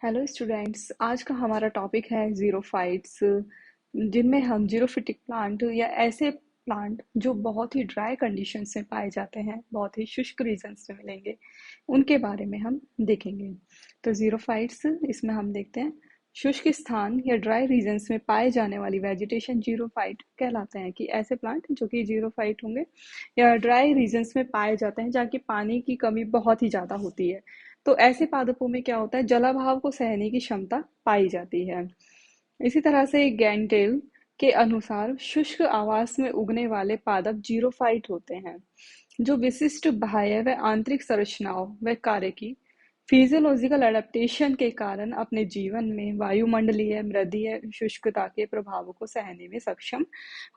Hello students, आज का हमारा टॉपिक है ज़ीरोफाइट्स, जिनमें हम ज़ीरोफिटिक प्लांट या ऐसे प्लांट जो बहुत ही ड्राई कंडीशंस में पाए जाते हैं, बहुत ही शुष्क रीजन्स में मिलेंगे, उनके बारे में हम देखेंगे। तो ज़ीरोफाइट्स इसमें हम देखते हैं शुष्क स्थान या ड्राई रीजन्स में पाए जाने वाली वेजिटेशन ज़ीरोफाइट कहलाते हैं, कि ऐसे प्लांट जो कि ज़ीरोफाइट होंगे या ड्राई रीजन्स में पाए जाते हैं जहाँ की पानी की कमी बहुत ही ज़्यादा होती है। तो ऐसे पादपों में क्या होता है, जलाभाव को सहने की क्षमता पाई जाती है। इसी तरह से गैंटेल के अनुसार शुष्क आवास में उगने वाले पादप जीरोफाइट होते हैं, जो विशिष्ट बाह्य व आंतरिक संरचनाओं व कार्य की फिजियोलॉजिकल एडेप्टेशन के कारण अपने जीवन में वायुमंडलीय मृदीय शुष्कता के प्रभावों को सहने में सक्षम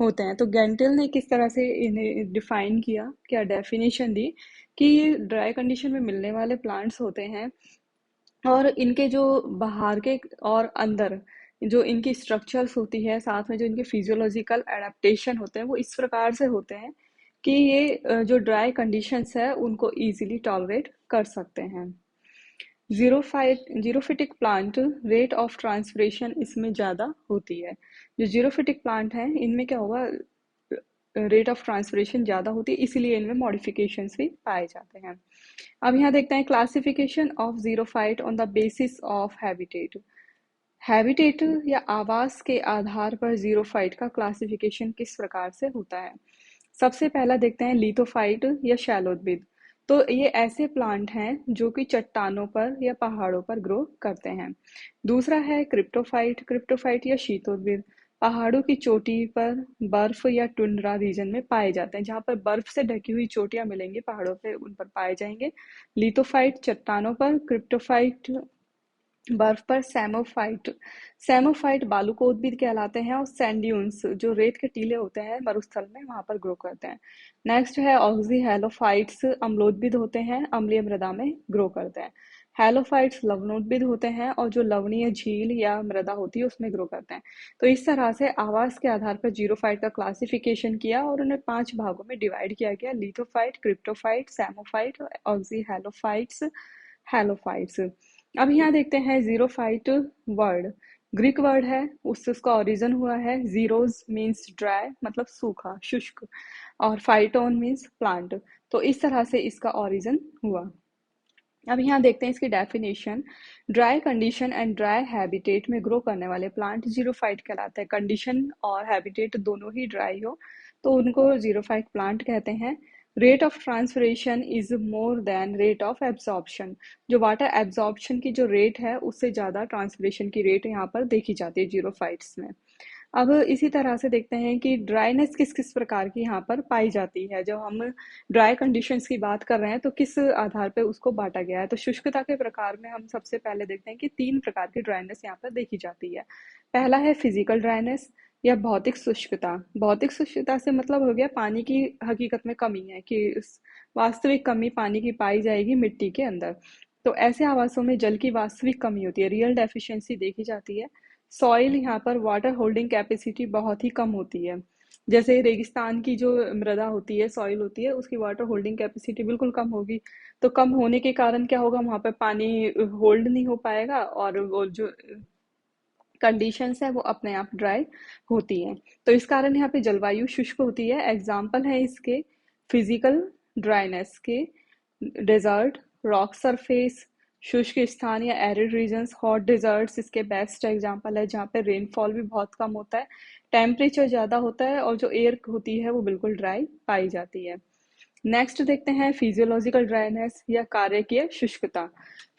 होते हैं। तो गैंटेल ने किस तरह से इन्हें डिफाइन किया, क्या डेफिनेशन दी, कि ये ड्राई कंडीशन में मिलने वाले प्लांट्स होते हैं और इनके जो बाहर के और अंदर जो इनकी स्ट्रक्चर्स होती है, साथ में जो इनके फिजियोलॉजिकल एडेप्टेशन होते हैं, वो इस प्रकार से होते हैं कि ये जो ड्राई कंडीशंस है उनको इजीली टॉलरेट कर सकते हैं। Xerophytic plant rate of transpiration इसमें ज़्यादा होती है। जो जीरोफिटिक प्लांट हैं इनमें क्या होगा, रेट ऑफ ट्रांसपिरेशन ज़्यादा होती है, इसीलिए इनमें मॉडिफिकेशंस भी पाए जाते हैं। अब यहाँ देखते हैं classification of xerophyte on the basis of habitat. Habitat या आवास के आधार पर जीरोफाइट का क्लासिफिकेशन किस प्रकार से होता है। सबसे पहला देखते हैं लिथोफाइट या शैलोदविद। तो ये ऐसे प्लांट हैं जो कि चट्टानों पर या पहाड़ों पर ग्रो करते हैं। दूसरा है क्रिप्टोफाइट। क्रिप्टोफाइट या शीतोद्भिद पहाड़ों की चोटी पर बर्फ या टुंड्रा रीजन में पाए जाते हैं, जहाँ पर बर्फ से ढकी हुई चोटियां मिलेंगी पहाड़ों पे, उन पर पाए जाएंगे। लिथोफाइट चट्टानों पर, क्रिप्टोफाइट बर्फ पर, सैमोफाइट सैमोफाइट बालू को उद्भिद कहलाते हैं, और सैंड्यून्स जो रेत के टीले होते हैं मरुस्थल में, वहां पर ग्रो करते हैं। नेक्स्ट है ऑक्सी हेलोफाइट्स, अम्लोद्भिद होते हैं, अम्लीय मृदा में ग्रो करते हैं। हेलोफाइट्स लवणोद्भिद होते हैं और जो लवणीय झील या मृदा होती है उसमें ग्रो करते हैं। तो इस तरह से आवास के आधार पर जीरोफाइट का क्लासिफिकेशन किया और उन्हें 5 भागों में डिवाइड किया गया: लिथोफाइट, क्रिप्टोफाइट, सैमोफाइट, ऑक्सी हेलोफाइट्स, हेलोफाइट्स। अब यहाँ देखते हैं जीरोफाइट वर्ड, ग्रीक वर्ड है, उससे उसका ओरिजिन हुआ है। जीरोस मीन्स ड्राई, मतलब सूखा, शुष्क, और फाइटोन मीन्स प्लांट। तो इस तरह से इसका ओरिजिन हुआ। अब यहाँ देखते हैं इसकी definition. Dry condition and dry habitat में ग्रो करने वाले प्लांट जीरोफाइट कहलाते हैं। कंडीशन और हैबिटेट दोनों ही ड्राई हो तो उनको जीरोफाइट प्लांट कहते हैं। Rate of transpiration is more than rate of absorption. जो वाटर एब्जॉर्प्शन की जो रेट है उससे ज़्यादा ट्रांसपिरेशन की रेट यहाँ पर देखी जाती है जीरोफाइट्स में। अब इसी तरह से देखते हैं कि ड्राइनेस किस किस प्रकार की यहाँ पर पाई जाती है। जब हम ड्राई कंडीशंस की बात कर रहे हैं तो किस आधार पे उसको बांटा गया है। तो शुष्कता के प्रकार में हम सबसे पहले देखते हैं कि 3 प्रकार की ड्राइनेस यहाँ पर देखी जाती है। पहला है फिजिकल ड्राइनेस या भौतिक शुष्कता। भौतिक शुष्कता से मतलब हो गया पानी की हकीकत में कमी है, कि वास्तविक कमी पानी की पाई जाएगी मिट्टी के अंदर। तो ऐसे आवासों में जल की वास्तविक कमी होती है, रियल डेफिशिएंसी देखी जाती है। सॉइल यहाँ पर वाटर होल्डिंग कैपेसिटी बहुत ही कम होती है। जैसे रेगिस्तान की जो मृदा होती है, सॉइल होती है, उसकी वाटर होल्डिंग कैपेसिटी बिल्कुल कम होगी। तो कम होने के कारण क्या होगा, वहां पर पानी होल्ड नहीं हो पाएगा और वो जो कंडीशंस है वो अपने आप ड्राई होती हैं। तो इस कारण यहाँ पे जलवायु शुष्क होती है। एग्जाम्पल है इसके फिजिकल ड्राइनेस के: डेजर्ट, रॉक सरफेस, शुष्क स्थान या एरिड रीजन्स। हॉट डिजर्ट्स इसके बेस्ट एग्जांपल है, जहाँ पे रेनफॉल भी बहुत कम होता है, टेम्परेचर ज़्यादा होता है और जो एयर होती है वो बिल्कुल ड्राई पाई जाती है। नेक्स्ट देखते हैं फिजियोलॉजिकल ड्राइनेस या कार्यकीय शुष्कता।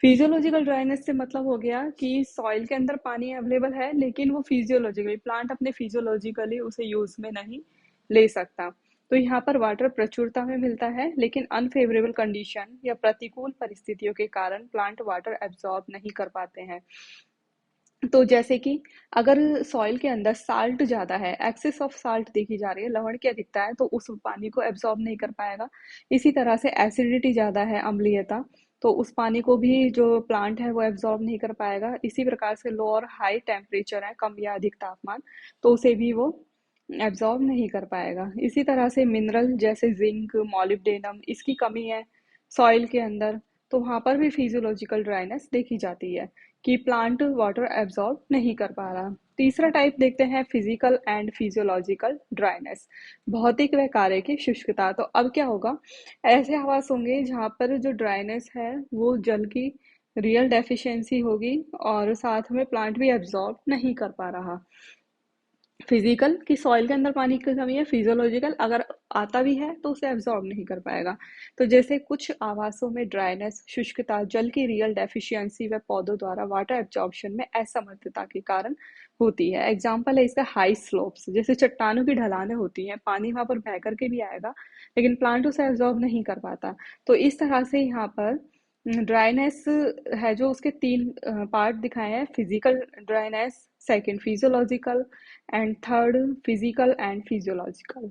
फिजियोलॉजिकल ड्राइनेस से मतलब हो गया कि सॉइल के अंदर पानी अवेलेबल है, लेकिन वो फिजियोलॉजिकली, प्लांट अपने फिजियोलॉजिकली उसे यूज में नहीं ले सकता। तो यहाँ पर वाटर प्रचुरता में मिलता है, लेकिन अनफेवरेबल कंडीशन या प्रतिकूल परिस्थितियों के कारण प्लांट वाटर एब्जॉर्ब नहीं कर पाते हैं। तो जैसे कि अगर सॉइल के अंदर साल्ट ज़्यादा है, एक्सेस ऑफ साल्ट देखी जा रही है, लवण की अधिकता है, तो उस पानी को एब्जॉर्ब नहीं कर पाएगा। इसी तरह से एसिडिटी ज़्यादा है, अम्लीयता, तो उस पानी को भी जो प्लांट है वो एब्जॉर्ब नहीं कर पाएगा। इसी प्रकार से लो और हाई टेम्परेचर है, कम या अधिक तापमान, तो उसे भी वो एब्जॉर्ब नहीं कर पाएगा। इसी तरह से मिनरल जैसे जिंक, मॉलिब्डेनम, इसकी कमी है सॉइल के अंदर, तो वहाँ पर भी फिजियोलॉजिकल ड्राइनेस देखी जाती है कि प्लांट वाटर एब्जॉर्ब नहीं कर पा रहा। तीसरा टाइप देखते हैं फिजिकल एंड फिजियोलॉजिकल ड्राइनेस, भौतिक व कार्य की शुष्कता। तो अब क्या होगा, ऐसे आवास होंगे जहाँ पर जो ड्राइनेस है वो जल की रियल डेफिशिएंसी होगी और साथ में प्लांट भी एब्जॉर्ब नहीं कर पा रहा। फिजिकल कि सॉइल के अंदर पानी की कमी है, फिजियोलॉजिकल अगर आता भी है तो उसे एब्जॉर्ब नहीं कर पाएगा। तो जैसे कुछ आवासों में ड्राइनेस, शुष्कता, जल की रियल डेफिशिएंसी व पौधों द्वारा वाटर एब्जॉर्प्शन में असमर्थता के कारण होती है। एग्जाम्पल है इसका हाई स्लोप्स, जैसे चट्टानों की ढलानें होती हैं, पानी वहां पर बह करके भी आएगा लेकिन प्लांट उसे एब्जॉर्ब नहीं कर पाता। तो इस तरह से यहाँ पर ड्राइनेस है जो उसके तीन पार्ट दिखाए हैं, physical dryness, second physiological and third physical and physiological.